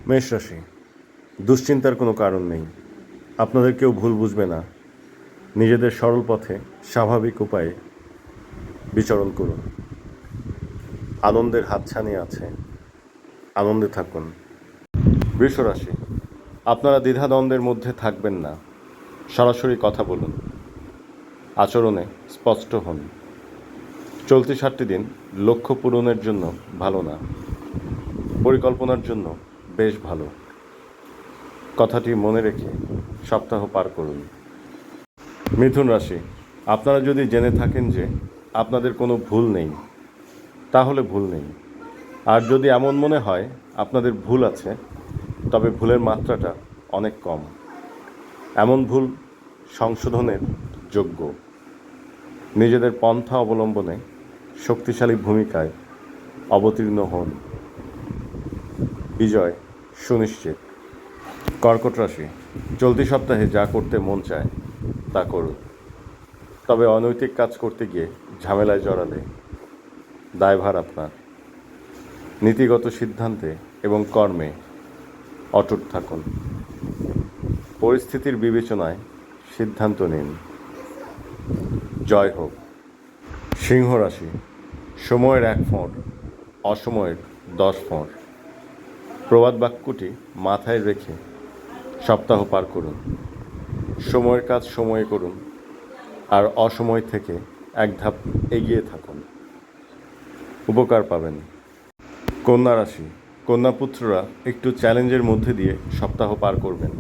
মেষ রাশি, দুশ্চিন্তার কোনো কারণ নেই। আপনাদের কেউ ভুল বুঝবে না। নিজেদের সরল পথে স্বাভাবিক উপায়ে বিচরণ করুন। আনন্দের হাতছানি আছে, আনন্দে থাকুন। বৃষ রাশি, আপনারা দ্বিধাদ্বন্দ্বের মধ্যে থাকবেন না। সরাসরি কথা বলুন, আচরণে স্পষ্ট হন। চলতি 7টি দিন লক্ষ্য পূরণের জন্য ভালো না, পরিকল্পনার জন্য বেশ ভালো। কথাটি মনে রেখে সপ্তাহ পার করুন। মিথুন রাশি, আপনারা যদি জেনে থাকেন যে আপনাদের কোনো ভুল নেই, তাহলে ভুল নেই। আর যদি এমন মনে হয় আপনাদের ভুল আছে, তবে ভুলের মাত্রাটা অনেক কম। এমন ভুল সংশোধনের যোগ্য। নিজেদের পন্থা অবলম্বনে শক্তিশালী ভূমিকায় অবতীর্ণ হন। বিজয় সুনিশ্চিত। কর্কট রাশি, চলতি সপ্তাহে যা করতে মন চায় তা করুন। তবে অনৈতিক কাজ করতে গিয়ে ঝামেলায় জড়ালে দায়ভার আপনার। নীতিগত সিদ্ধান্তে এবং কর্মে অটুট থাকুন। পরিস্থিতির বিবেচনায় সিদ্ধান্ত নিন। জয় হোক। সিংহ রাশি, সময়ের 1 ফোঁট, অসময়ের 10 ফোঁট। প্রবাদ বাক্যটি মাথায় রেখে সপ্তাহ পার করুন। সময়ের কাজ সময়ে করুন, আর অসময় থেকে এক ধাপ এগিয়ে থাকুন। উপকার পাবেন। কন্যা রাশি, কন্যাপুত্ররা একটু চ্যালেঞ্জের মধ্যে দিয়ে সপ্তাহ পার করবেন।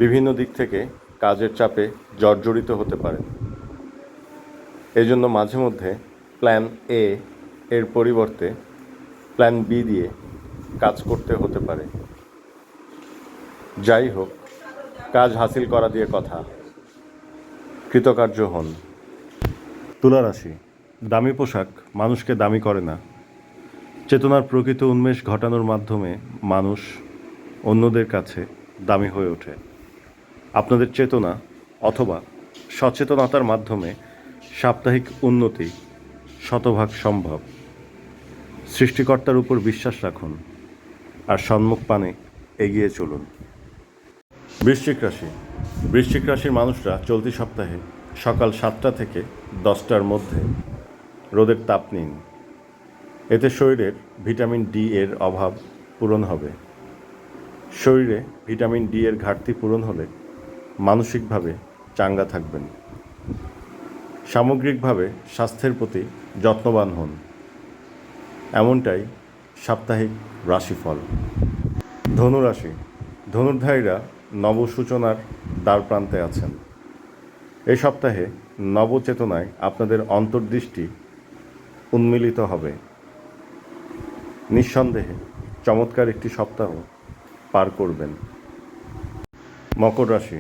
বিভিন্ন দিক থেকে কাজের চাপে জর্জরিত হতে পারেন। এজন্য মাঝে মধ্যে প্ল্যান এ এর পরিবর্তে প্ল্যান বি দিয়ে কাজ করতে হতে পারে। যাই হোক, কাজ হাসিল করা দিয়ে কথা। কৃতকার্য হন। তুলা রাশি, দামি পোশাক মানুষকে দামি করে না। চেতনার প্রকৃত উন্মেষ ঘটানোর মাধ্যমে মানুষ অন্যদের কাছে দামি হয়ে ওঠে। আপনাদের চেতনা অথবা সচেতনতার মাধ্যমে সাপ্তাহিক উন্নতি শতভাগ সম্ভব। সৃষ্টিকর্তার উপর বিশ্বাস রাখুন আর সম্মুখ পানে এগিয়ে চলুন। বৃশ্চিক রাশি, বৃশ্চিক রাশির মানুষরা চলতি সপ্তাহে সকাল 7টা থেকে 10টার মধ্যে রোদের তাপ নিন। এতে শরীরের ভিটামিন ডি এর অভাব পূরণ হবে। শরীরে ভিটামিন ডি এর ঘাটতি পূরণ হলে মানসিকভাবে চাঙ্গা থাকবেন। সামগ্রিকভাবে স্বাস্থ্যের প্রতি যত্নবান হন। এমনটাই সাপ্তাহিক রাশিফল। ধনুরাশি, ধনুর্ধারীরা নবসূচনার দ্বারপ্রান্তে আছেন। এই সপ্তাহে নবচেতনায় আপনাদের অন্তর্দৃষ্টি উন্মিলিত হবে। নিঃসন্দেহে চমৎকার একটি সপ্তাহ পার করবেন। মকর রাশি,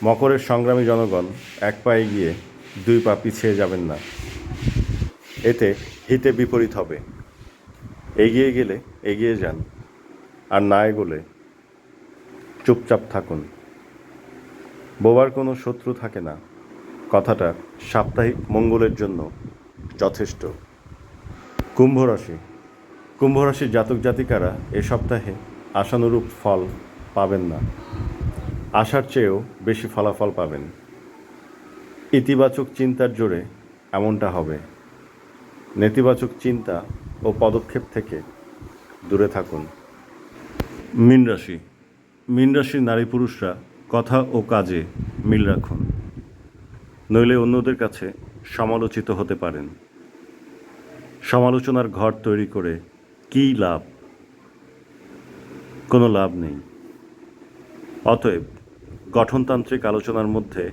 মকরের সংগ্রামী জনগণ এক পা এগিয়ে 2 পা পিছিয়ে যাবেন না। এতে হিতে বিপরীত হবে। এগিয়ে গেলে এগিয়ে যান, আর না এগোলে চুপচাপ থাকুন। বোবার কোনো শত্রু থাকে না, কথাটা সাপ্তাহিক মঙ্গলের জন্য যথেষ্ট। কুম্ভ রাশি, কুম্ভ রাশির জাতক জাতিকারা এ সপ্তাহে আশানুরূপ ফল পাবেন না। আশার চেয়েও বেশি ফলাফল পাবেন। ইতিবাচক চিন্তার জোরে এমনটা হবে। নেতিবাচক চিন্তা ও পদক্ষেপ থেকে দূরে থাকুন। মীন রাশি, মীন রাশির নারী পুরুষরা কথা ও কাজে মিল রাখুন, নইলে অন্যদের কাছে সমালোচিত হতে পারেন। সমালোচনার ঘর তৈরি করে কী লাভ? কোনো লাভ নেই। অতএব গঠনতান্ত্রিক আলোচনার মধ্যে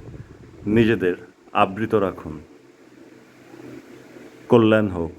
নিজেদের আবৃত রাখুন। কল্যাণ হোক।